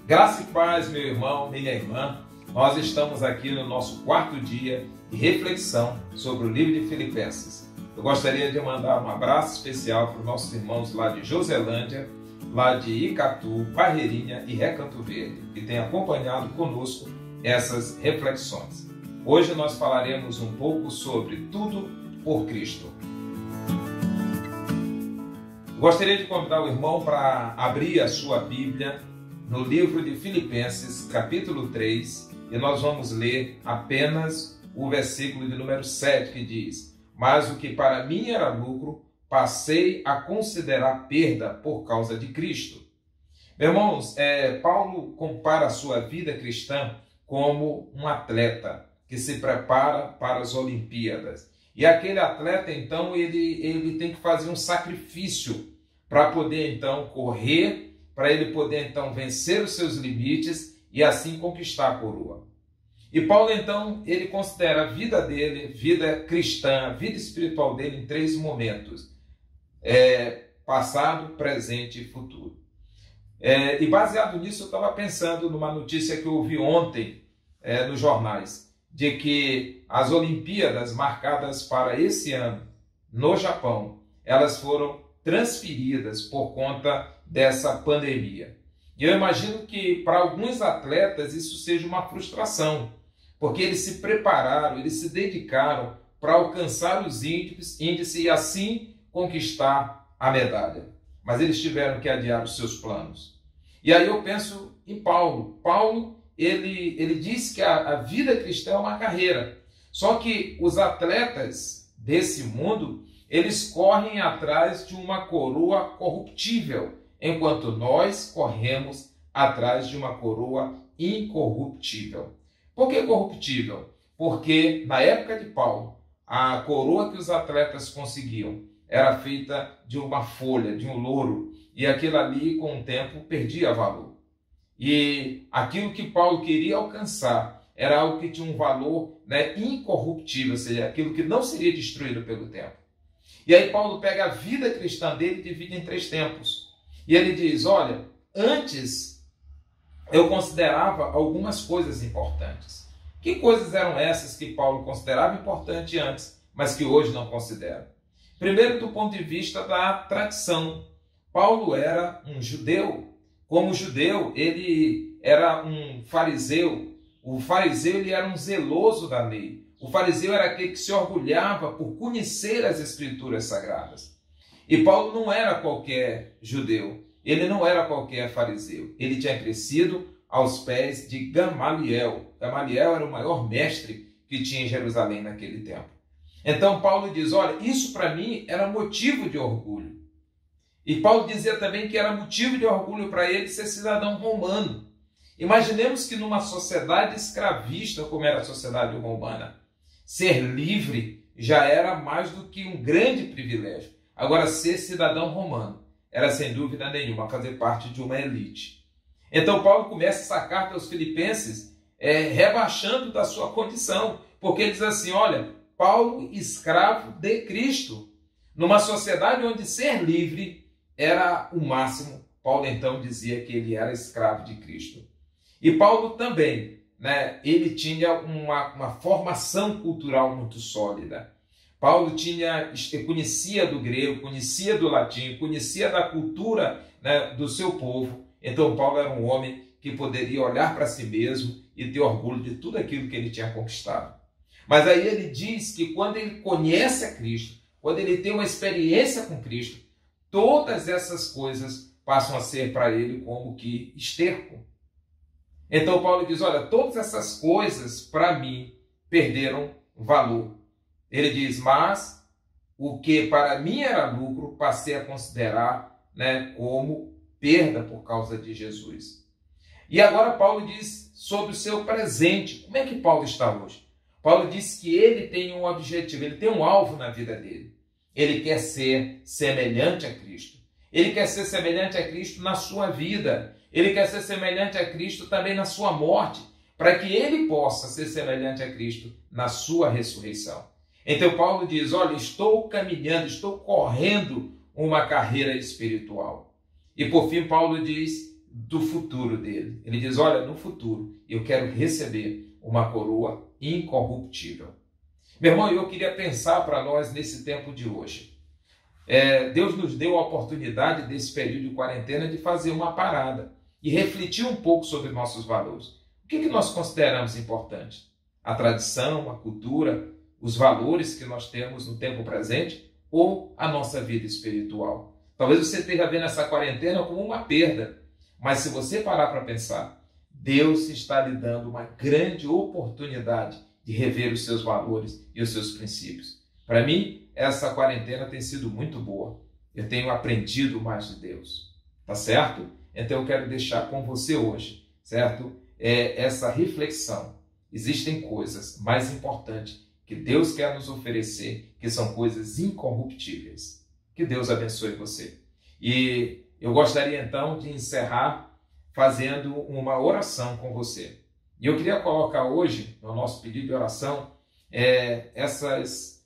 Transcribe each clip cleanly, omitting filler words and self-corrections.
Graça e paz, meu irmão, minha irmã. Nós estamos aqui no nosso quarto dia de reflexão sobre o livro de Filipenses. Eu gostaria de mandar um abraço especial para os nossos irmãos lá de Joselândia, lá de Icatu, Barreirinha e Recanto Verde, que têm acompanhado conosco essas reflexões. Hoje nós falaremos um pouco sobre tudo por Cristo. Gostaria de convidar o irmão para abrir a sua Bíblia no livro de Filipenses, capítulo 3, e nós vamos ler apenas o versículo de número 7, que diz: "Mas o que para mim era lucro, passei a considerar perda por causa de Cristo." Meus irmãos, Paulo compara a sua vida cristã como um atleta que se prepara para as Olimpíadas. E aquele atleta, então, ele tem que fazer um sacrifício para poder, então, correr, para ele poder, então, vencer os seus limites e assim conquistar a coroa. E Paulo, então, ele considera a vida dele, vida cristã, a vida espiritual dele em 3 momentos: passado, presente e futuro. E baseado nisso, eu estava pensando numa notícia que eu ouvi ontem nos jornais, de que as Olimpíadas marcadas para esse ano no Japão, elas foram transferidas por conta dessa pandemia. E eu imagino que para alguns atletas isso seja uma frustração, porque eles se prepararam, eles se dedicaram para alcançar os índices e assim conquistar a medalha. Mas eles tiveram que adiar os seus planos. E aí eu penso em Paulo. Paulo, ele diz que a vida cristã é uma carreira. Só que os atletas desse mundo, eles correm atrás de uma coroa corruptível, enquanto nós corremos atrás de uma coroa incorruptível. Por que corruptível? Porque na época de Paulo, a coroa que os atletas conseguiam era feita de uma folha, de um louro, e aquilo ali, com o tempo, perdia valor. E aquilo que Paulo queria alcançar era algo que tinha um valor incorruptível, ou seja, aquilo que não seria destruído pelo tempo. E aí Paulo pega a vida cristã dele e divide em 3 tempos. E ele diz: olha, antes eu considerava algumas coisas importantes. Que coisas eram essas que Paulo considerava importante antes, mas que hoje não considera? Primeiro, do ponto de vista da tradição. Paulo era um judeu. Como judeu, ele era um fariseu. O fariseu, ele era um zeloso da lei. O fariseu era aquele que se orgulhava por conhecer as escrituras sagradas. E Paulo não era qualquer judeu, ele não era qualquer fariseu. Ele tinha crescido aos pés de Gamaliel. Gamaliel era o maior mestre que tinha em Jerusalém naquele tempo. Então Paulo diz: olha, isso para mim era motivo de orgulho. E Paulo dizia também que era motivo de orgulho para ele ser cidadão romano. Imaginemos que numa sociedade escravista, como era a sociedade romana, ser livre já era mais do que um grande privilégio. Agora, ser cidadão romano era, sem dúvida nenhuma, fazer parte de uma elite. Então, Paulo começa essa carta aos Filipenses rebaixando da sua condição, porque ele diz assim: olha, Paulo, escravo de Cristo. Numa sociedade onde ser livre era o máximo, Paulo então dizia que ele era escravo de Cristo. E Paulo também, ele tinha uma formação cultural muito sólida. Paulo conhecia do grego, conhecia do latim, conhecia da cultura do seu povo. Então Paulo era um homem que poderia olhar para si mesmo e ter orgulho de tudo aquilo que ele tinha conquistado. Mas aí ele diz que quando ele conhece a Cristo, quando ele tem uma experiência com Cristo, todas essas coisas passam a ser para ele como que esterco. Então Paulo diz: olha, todas essas coisas para mim perderam valor. Ele diz: mas o que para mim era lucro, passei a considerar como perda por causa de Jesus. E agora Paulo diz sobre o seu presente. Como é que Paulo está hoje? Paulo diz que ele tem um objetivo, ele tem um alvo na vida dele. Ele quer ser semelhante a Cristo. Ele quer ser semelhante a Cristo na sua vida. Ele quer ser semelhante a Cristo também na sua morte, para que ele possa ser semelhante a Cristo na sua ressurreição. Então Paulo diz: olha, estou caminhando, estou correndo uma carreira espiritual. E por fim Paulo diz: do futuro dele. Ele diz, olha, no futuro eu quero receber uma coroa incorruptível. Meu irmão, eu queria pensar para nós nesse tempo de hoje. Deus nos deu a oportunidade desse período de quarentena de fazer uma parada e refletir um pouco sobre nossos valores. O que nós consideramos importante? A tradição, a cultura, os valores que nós temos no tempo presente ou a nossa vida espiritual? Talvez você esteja vendo essa quarentena como uma perda, mas se você parar para pensar, Deus está lhe dando uma grande oportunidade de rever os seus valores e os seus princípios. Para mim, essa quarentena tem sido muito boa. Eu tenho aprendido mais de Deus, tá certo? Então eu quero deixar com você hoje, certo? Essa reflexão. Existem coisas mais importantes que Deus quer nos oferecer, que são coisas incorruptíveis. Que Deus abençoe você. E eu gostaria então de encerrar fazendo uma oração com você. E eu queria colocar hoje, no nosso pedido de oração,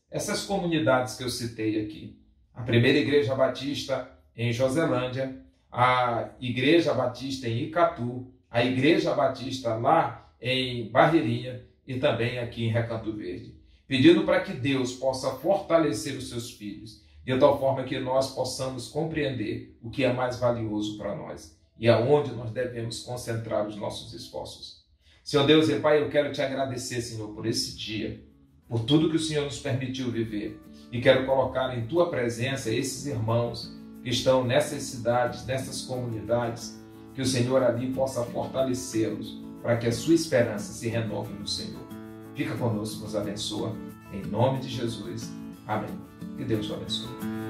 essas comunidades que eu citei aqui. A Primeira Igreja Batista em Joselândia, a Igreja Batista em Icatu, a Igreja Batista lá em Barreirinha e também aqui em Recanto Verde. Pedindo para que Deus possa fortalecer os seus filhos, de tal forma que nós possamos compreender o que é mais valioso para nós e aonde nós devemos concentrar os nossos esforços. Senhor Deus e Pai, eu quero te agradecer, Senhor, por esse dia, por tudo que o Senhor nos permitiu viver. E quero colocar em Tua presença esses irmãos que estão nessas cidades, nessas comunidades, que o Senhor ali possa fortalecê-los para que a sua esperança se renove no Senhor. Fica conosco, nos abençoa. Em nome de Jesus. Amém. Que Deus te abençoe.